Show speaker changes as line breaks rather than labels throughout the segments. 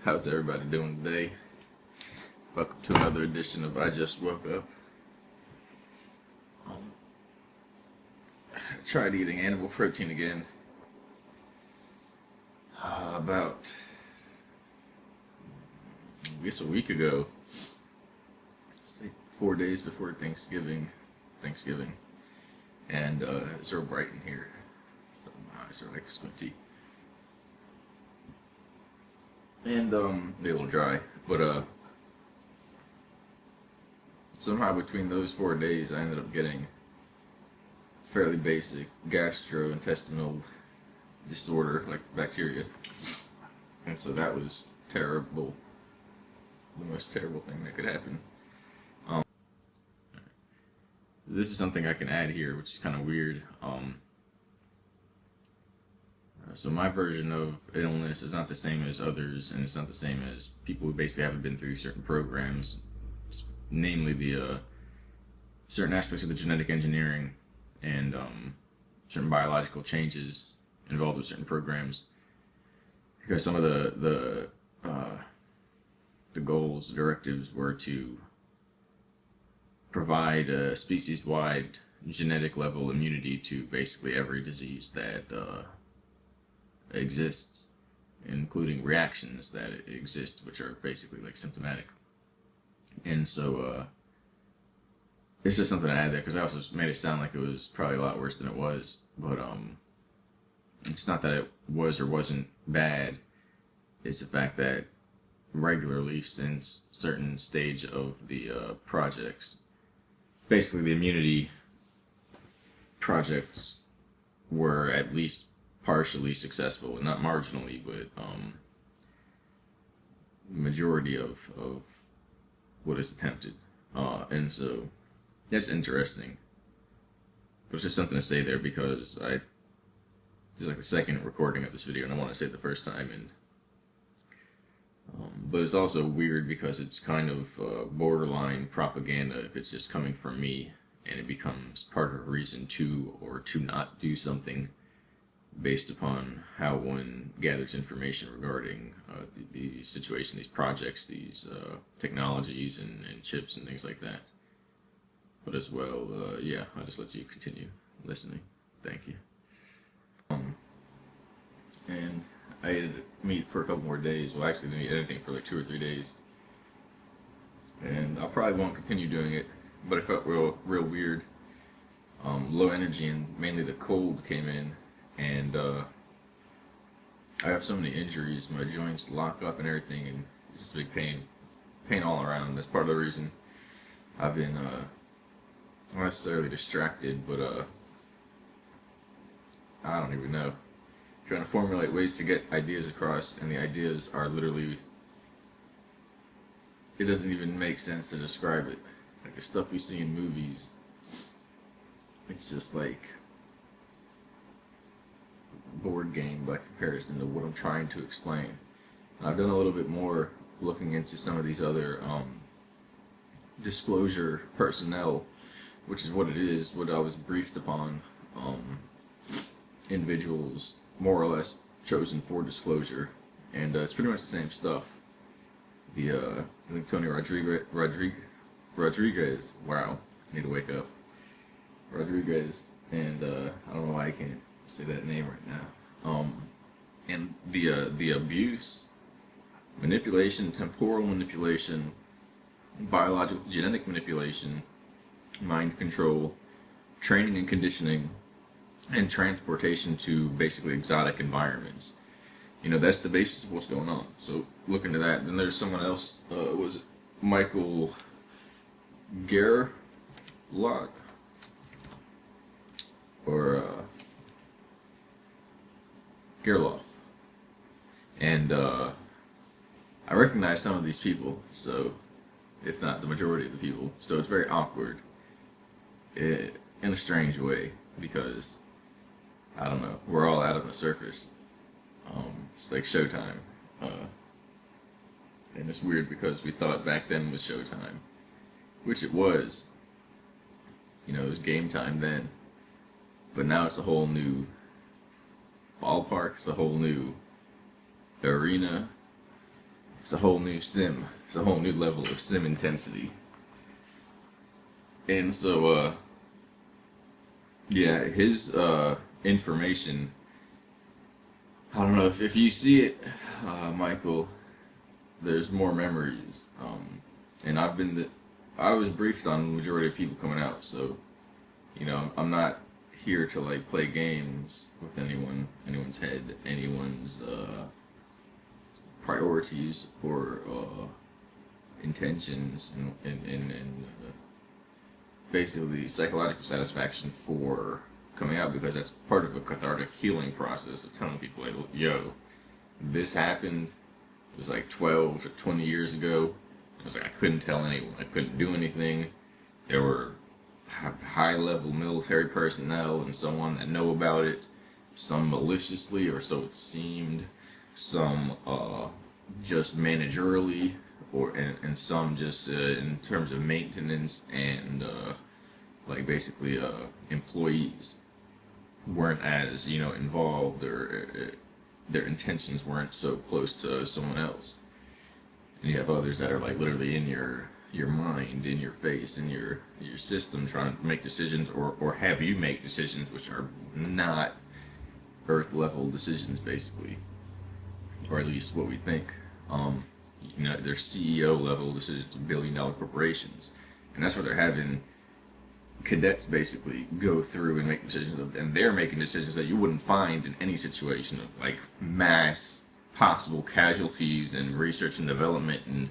How's everybody doing today? Welcome to another edition of I Just Woke Up. I tried eating animal protein again about, I guess, a week ago. It's like 4 days before Thanksgiving, and it's real bright in here, so my eyes are like squinty. And they're a little dry, but somehow between those 4 days I ended up getting fairly basic gastrointestinal disorder, like bacteria, and so that was terrible, the most terrible thing that could happen. This is something I can add here, which is kind of weird. So my version of illness is not the same as others, and it's not the same as people who basically haven't been through certain programs, namely the certain aspects of the genetic engineering and certain biological changes involved with certain programs. Because some of the goals, the directives were to provide a species-wide genetic level immunity to basically every disease that exists, including reactions that exist, which are basically like symptomatic. And so it's just something to add there, because I also made it sound like it was probably a lot worse than it was, but it's not that it was or wasn't bad. It's the fact that regularly, since certain stage of the projects, basically the immunity projects were at least partially successful, not marginally, but majority of what is attempted, and so that's interesting. But it's just something to say there, because this is like the second recording of this video, and I want to say it the first time, and but it's also weird because it's kind of borderline propaganda if it's just coming from me, and it becomes part of a reason to or to not do something based upon how one gathers information regarding the situation, these projects, these technologies and chips and things like that. But as well, yeah, I'll just let you continue listening. Thank you. And I ate meat for a couple more days. Well, actually, didn't eat anything for like 2 or 3 days. And I probably won't continue doing it, but it felt real weird. Low energy, and mainly the cold came in. And I have so many injuries, my joints lock up and everything, and it's just a big pain all around. That's part of the reason I've been not necessarily distracted, but I don't even know, trying to formulate ways to get ideas across, and the ideas are literally, it doesn't even make sense to describe it. Like the stuff we see in movies, it's just like board game by comparison to what I'm trying to explain. And I've done a little bit more looking into some of these other disclosure personnel, which is what it is, what I was briefed upon, individuals more or less chosen for disclosure, and it's pretty much the same stuff. I think Tony Rodriguez, wow, I need to wake up, Rodriguez, and I don't know why I can't say that name right now. And the abuse, manipulation, temporal manipulation, biological genetic manipulation, mind control, training and conditioning, and transportation to basically exotic environments. You know, that's the basis of what's going on. So look into that. Then there's someone else, was it Michael Gerlach? Or Gerloff. And I recognize some of these people, so if not the majority of the people, so it's very awkward in a strange way, because I don't know, we're all out on the surface. It's like Showtime, and it's weird because we thought back then was Showtime, which it was. You know, it was game time then, but now it's a whole new ballpark, it's a whole new arena, It's a whole new sim. It's a whole new level of sim intensity. And so, yeah, his information. I don't know if you see it, Michael. There's more memories. And I was briefed on the majority of people coming out, so I'm not here to like play games with anyone's head, anyone's priorities or intentions, and basically psychological satisfaction for coming out, because that's part of a cathartic healing process of telling people, like, yo, this happened. It was like 12 or 20 years ago. It was like I couldn't tell anyone. I couldn't do anything. There were high-level military personnel and so on that know about it. Some maliciously, or so it seemed. Some just managerially, and some just in terms of maintenance and like basically employees weren't as involved, or their intentions weren't so close to someone else. And you have others that are like literally in your mind, in your face, in your system, trying to make decisions, or have you make decisions which are not earth level decisions, basically, or at least what we think. They're CEO level decisions of billion-dollar corporations, and that's where they're having cadets basically go through and make decisions and they're making decisions that you wouldn't find in any situation of like mass possible casualties and research and development, and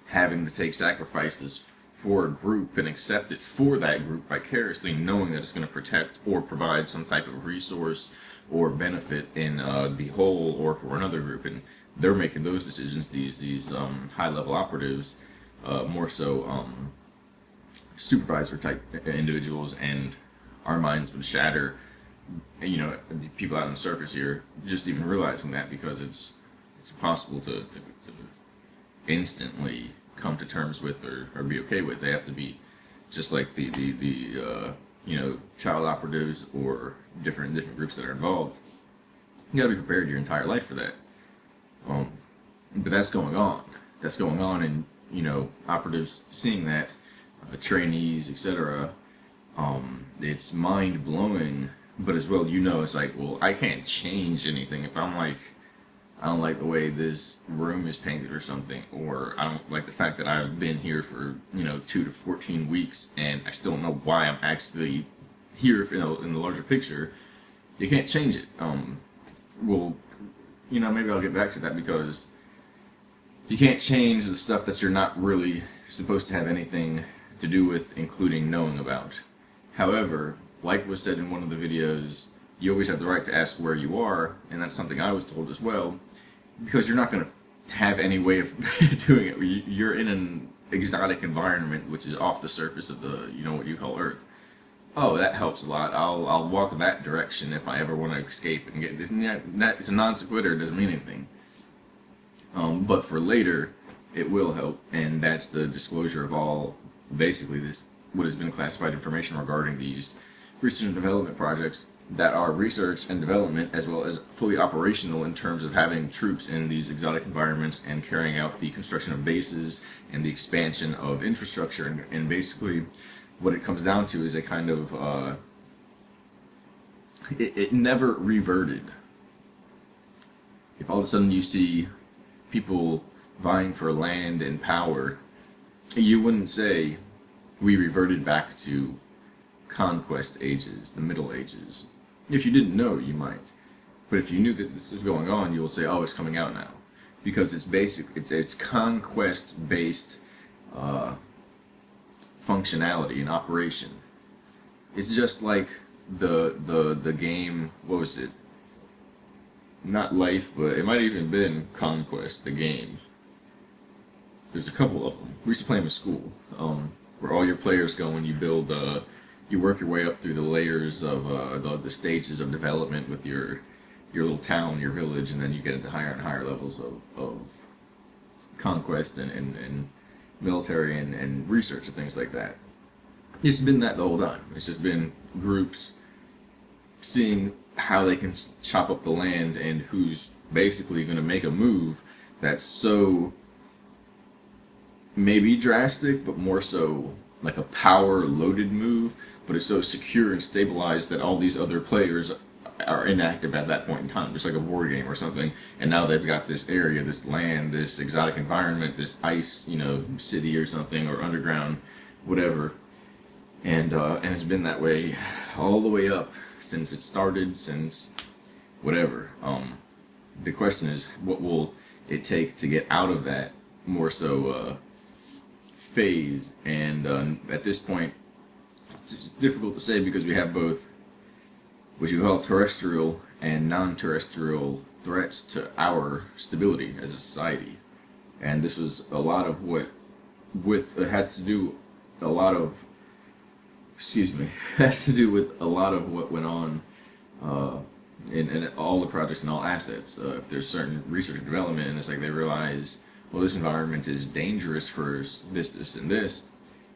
having to take sacrifices for a group and accept it for that group vicariously, knowing that it's going to protect or provide some type of resource or benefit in the whole or for another group. And they're making those decisions, these high level operatives, more so supervisor type individuals, and our minds would shatter, the people out on the surface here, just even realizing that, because it's impossible to instantly come to terms with or be okay with. They have to be just like the child operatives or different groups that are involved. You got to be prepared your entire life for that. But that's going on. That's going on, and operatives seeing that, trainees, etc. It's mind blowing, but as well, it's like, well, I can't change anything if I'm like, I don't like the way this room is painted or something, or I don't like the fact that I've been here for 2 to 14 weeks and I still don't know why I'm actually here. In the larger picture, you can't change it. Well, maybe I'll get back to that, because you can't change the stuff that you're not really supposed to have anything to do with, including knowing about. However, like was said in one of the videos, you always have the right to ask where you are, and that's something I was told as well, because you're not going to have any way of doing it. You're in an exotic environment which is off the surface of the, what you call Earth. Oh, that helps a lot. I'll walk that direction if I ever want to escape and get this. It's a non sequitur. It doesn't mean anything. But for later, it will help, and that's the disclosure of all, basically, this what has been classified information regarding these research and development projects that are research and development, as well as fully operational in terms of having troops in these exotic environments and carrying out the construction of bases and the expansion of infrastructure. And basically, what it comes down to is a kind of it never reverted. If all of a sudden you see people vying for land and power, you wouldn't say we reverted back to conquest ages, the Middle Ages. If you didn't know, you might. But if you knew that this was going on, you will say, oh, it's coming out now. Because it's conquest-based functionality and operation. It's just like the game, what was it? Not Life, but it might have even been Conquest, the game. There's a couple of them. We used to play them in school, where all your players go and you build, you work your way up through the layers of the stages of development with your little town, your village, and then you get into higher and higher levels of conquest and military and research and things like that. It's been that the whole time. It's just been groups seeing how they can chop up the land and who's basically going to make a move that's so maybe drastic, but more so like a power loaded move, but it's so secure and stabilized that all these other players are inactive at that point in time, just like a board game or something. And now they've got this area, this land, this exotic environment, this ice, city or something, or underground, whatever. And it's been that way all the way up since it started, since whatever. The question is, what will it take to get out of that more so phase? And at this point, it's difficult to say because we have both what you call terrestrial and non-terrestrial threats to our stability as a society. And this was a lot of what it has to do a lot of has to do with a lot of what went on in all the projects and all assets. If there's certain research and development, and it's like they realize, well, this environment is dangerous for this, and this.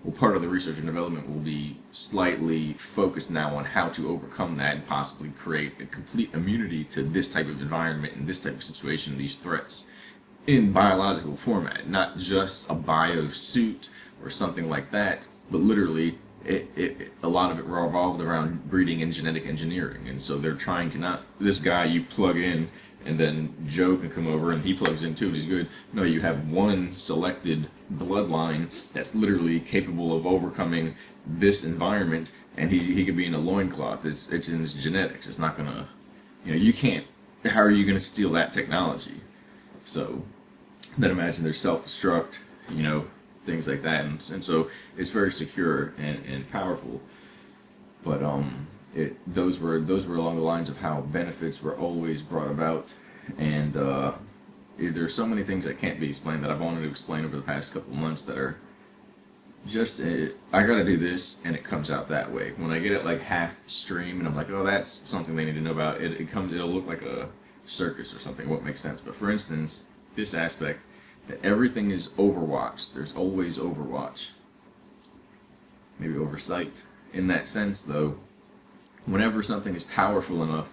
Well, part of the research and development will be slightly focused now on how to overcome that and possibly create a complete immunity to this type of environment and this type of situation, these threats, in biological format, not just a biosuit or something like that, but literally a lot of it revolved around breeding and genetic engineering. And so they're trying to not, this guy you plug in and then Joe can come over and he plugs in too and he's good. No, you have one selected bloodline that's literally capable of overcoming this environment, and he could be in a loincloth. It's in his genetics. It's not gonna, you can't, how are you gonna steal that technology? So then imagine there's self-destruct, things like that, and so it's very secure and powerful. But those were along the lines of how benefits were always brought about, and there's so many things that can't be explained that I've wanted to explain over the past couple months that are just I gotta do this and it comes out that way. When I get it like half stream and I'm like, oh, that's something they need to know about, it'll look like a circus or something. It won't make sense. But for instance, this aspect that everything is overwatched. There's always overwatch. Maybe oversight. In that sense, though, whenever something is powerful enough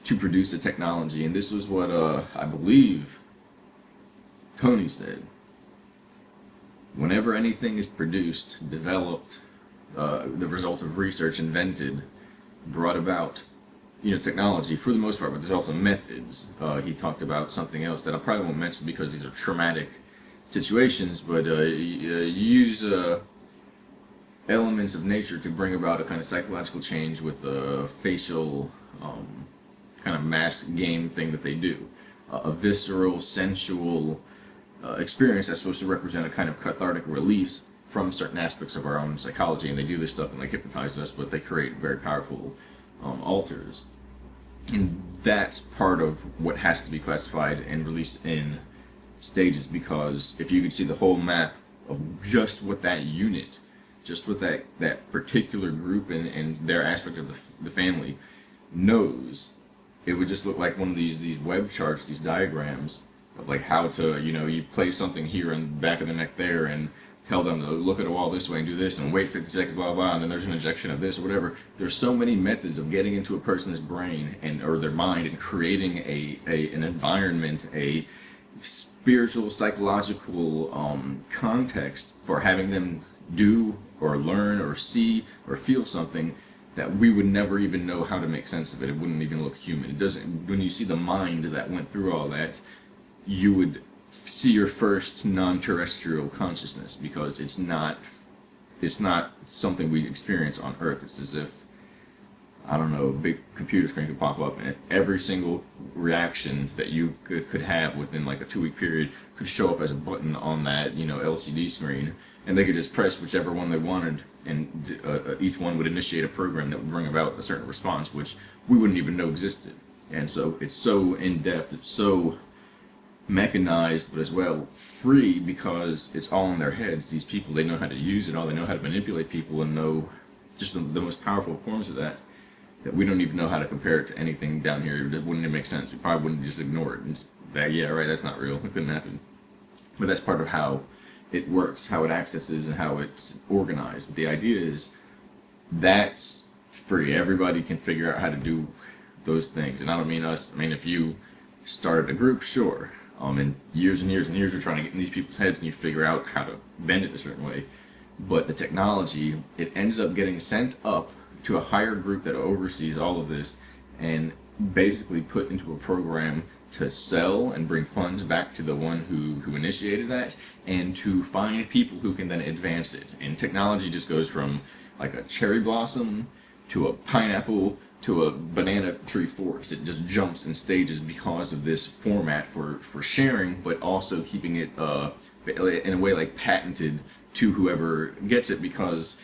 to produce a technology, and this was what I believe Tony said, whenever anything is produced, developed, the result of research, invented, brought about, technology for the most part, but there's also methods. He talked about something else that I probably won't mention because these are traumatic situations, but you use elements of nature to bring about a kind of psychological change with a facial kind of mask game thing that they do. A visceral, sensual experience that's supposed to represent a kind of cathartic release from certain aspects of our own psychology, and they do this stuff and like hypnotize us, but they create very powerful alters. And that's part of what has to be classified and released in stages, because if you could see the whole map of just what that unit, just what that particular group and their aspect of the family knows, it would just look like one of these web charts, these diagrams of like how to, you place something here in the back of the neck there and tell them to look at a wall this way and do this and wait 50 seconds, blah, blah, and then there's an injection of this or whatever. There's so many methods of getting into a person's brain or their mind and creating an environment, a spiritual, psychological context for having them do or learn or see or feel something that we would never even know how to make sense of it. It wouldn't even look human. It doesn't. When you see the mind that went through all that, you would see your first non-terrestrial consciousness, because it's not something we experience on Earth. It's as if, I don't know, a big computer screen could pop up and every single reaction that you could have within like a 2-week period could show up as a button on that LCD screen, and they could just press whichever one they wanted, and each one would initiate a program that would bring about a certain response which we wouldn't even know existed. And so it's so in-depth, it's so mechanized, but as well free, because it's all in their heads. These people, they know how to use it all, they know how to manipulate people and know just the most powerful forms of that we don't even know how to compare it to anything down here. It wouldn't make sense. We probably wouldn't just ignore it and just, yeah, right, that's not real, it couldn't happen. But that's part of how it works, how it accesses and how it's organized. But the idea is that's free. Everybody can figure out how to do those things. And I don't mean us. I mean, if you started a group, sure. And years and years and years, you're trying to get in these people's heads, and you figure out how to bend it a certain way. But the technology, it ends up getting sent up to a higher group that oversees all of this, and basically put into a program to sell and bring funds back to the one who initiated that, and to find people who can then advance it. And technology just goes from like a cherry blossom to a pineapple to a banana tree forest. It just jumps in stages because of this format for sharing, but also keeping it in a way like patented to whoever gets it, because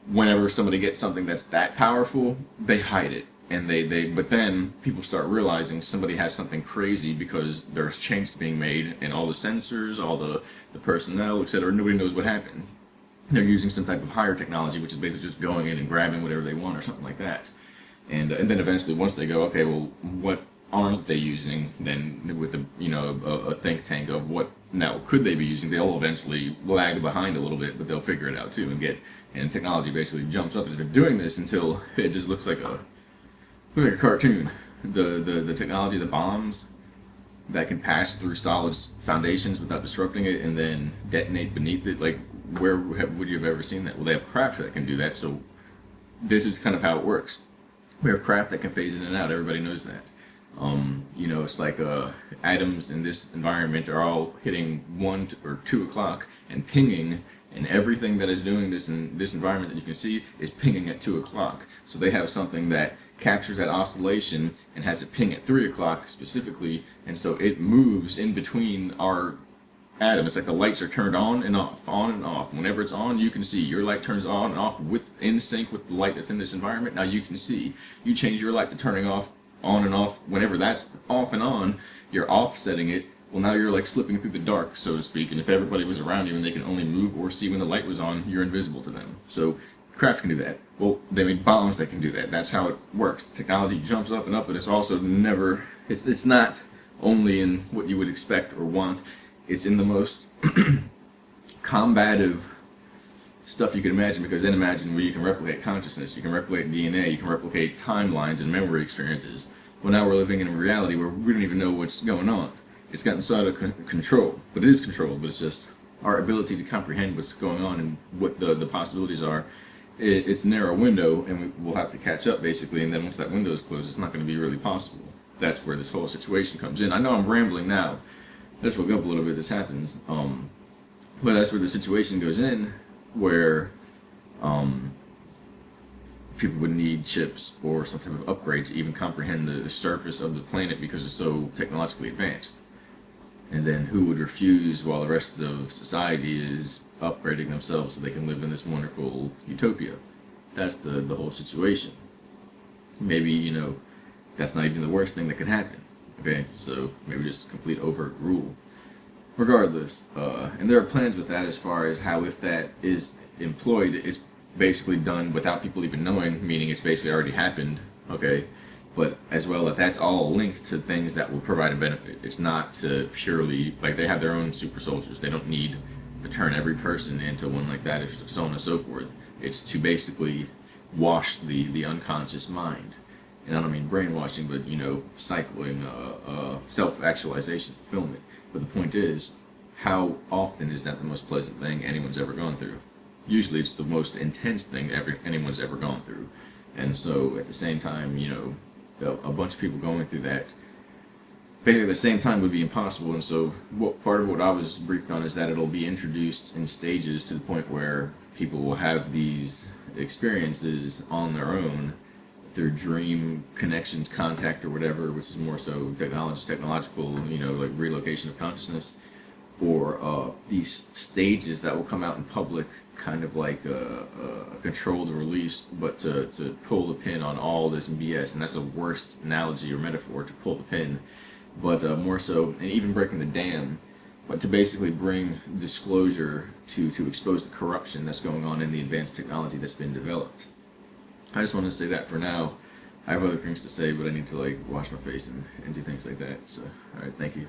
whenever somebody gets something that's that powerful, they hide it. And but then people start realizing somebody has something crazy because there's changes being made, and all the sensors, all the personnel, etc. Nobody knows what happened. They're using some type of higher technology, which is basically just going in and grabbing whatever they want or something like that. And then eventually, once they go, okay, well, what aren't they using? Then with a think tank of what now could they be using, they'll eventually lag behind a little bit, but they'll figure it out too and technology basically jumps up as they're doing this until it just looks like a cartoon. The technology, the bombs that can pass through solid foundations without disrupting it and then detonate beneath it. Like, where would you have ever seen that? Well, they have craft that can do that. So this is kind of how it works. We have craft that can phase in and out. Everybody knows that. It's like atoms in this environment are all hitting 1 or 2 o'clock and pinging, and everything that is doing this in this environment that you can see is pinging at 2 o'clock. So they have something that captures that oscillation and has it ping at 3 o'clock specifically, and so it moves in between our atom. It's like the lights are turned on and off, on and off. Whenever it's on, you can see your light turns on and off in sync with the light that's in this environment. Now you can see. You change your light to turning off, on and off. Whenever that's off and on, you're offsetting it. Well, now you're like slipping through the dark, so to speak. And if everybody was around you and they can only move or see when the light was on, you're invisible to them. So craft can do that. Well, they made bombs that can do that. That's how it works. Technology jumps up and up, but it's also never. It's not only in what you would expect or want. It's in the most combative stuff you can imagine, because then imagine where you can replicate consciousness, you can replicate DNA, you can replicate timelines and memory experiences. Well, now we're living in a reality where we don't even know what's going on. It's gotten so out of control, but it is controlled, but it's just our ability to comprehend what's going on and what the possibilities are. It's a narrow window, and we'll have to catch up, basically, and then once that window is closed, it's not going to be really possible. That's where this whole situation comes in. I know I'm rambling now. Let's woke up a little bit, this happens. But that's where the situation goes in, where people would need chips or some type of upgrade to even comprehend the surface of the planet because it's so technologically advanced. And then who would refuse while the rest of society is upgrading themselves so they can live in this wonderful utopia? That's the whole situation. Maybe, that's not even the worst thing that could happen. Okay, so maybe just complete overt rule. Regardless, and there are plans with that as far as how, if that is employed, it's basically done without people even knowing, meaning it's basically already happened, okay? But as well, if that's all linked to things that will provide a benefit. It's not to purely, like, they have their own super soldiers. They don't need to turn every person into one like that, so on and so forth. It's to basically wash the unconscious mind. And I don't mean brainwashing, but, cycling, self-actualization, fulfillment. But the point is, how often is that the most pleasant thing anyone's ever gone through? Usually it's the most intense thing anyone's ever gone through. And so at the same time, a bunch of people going through that, basically at the same time, would be impossible. And so part of what I was briefed on is that it'll be introduced in stages to the point where people will have these experiences on their own, through dream connections, contact, or whatever, which is more so technological, like relocation of consciousness, or these stages that will come out in public, kind of like a controlled release, but to pull the pin on all this BS. And that's the worst analogy or metaphor, to pull the pin, but more so, and even breaking the dam, but to basically bring disclosure to expose the corruption that's going on in the advanced technology that's been developed. I just want to say that for now. I have other things to say, but I need to wash my face and do things like that. So, alright, thank you.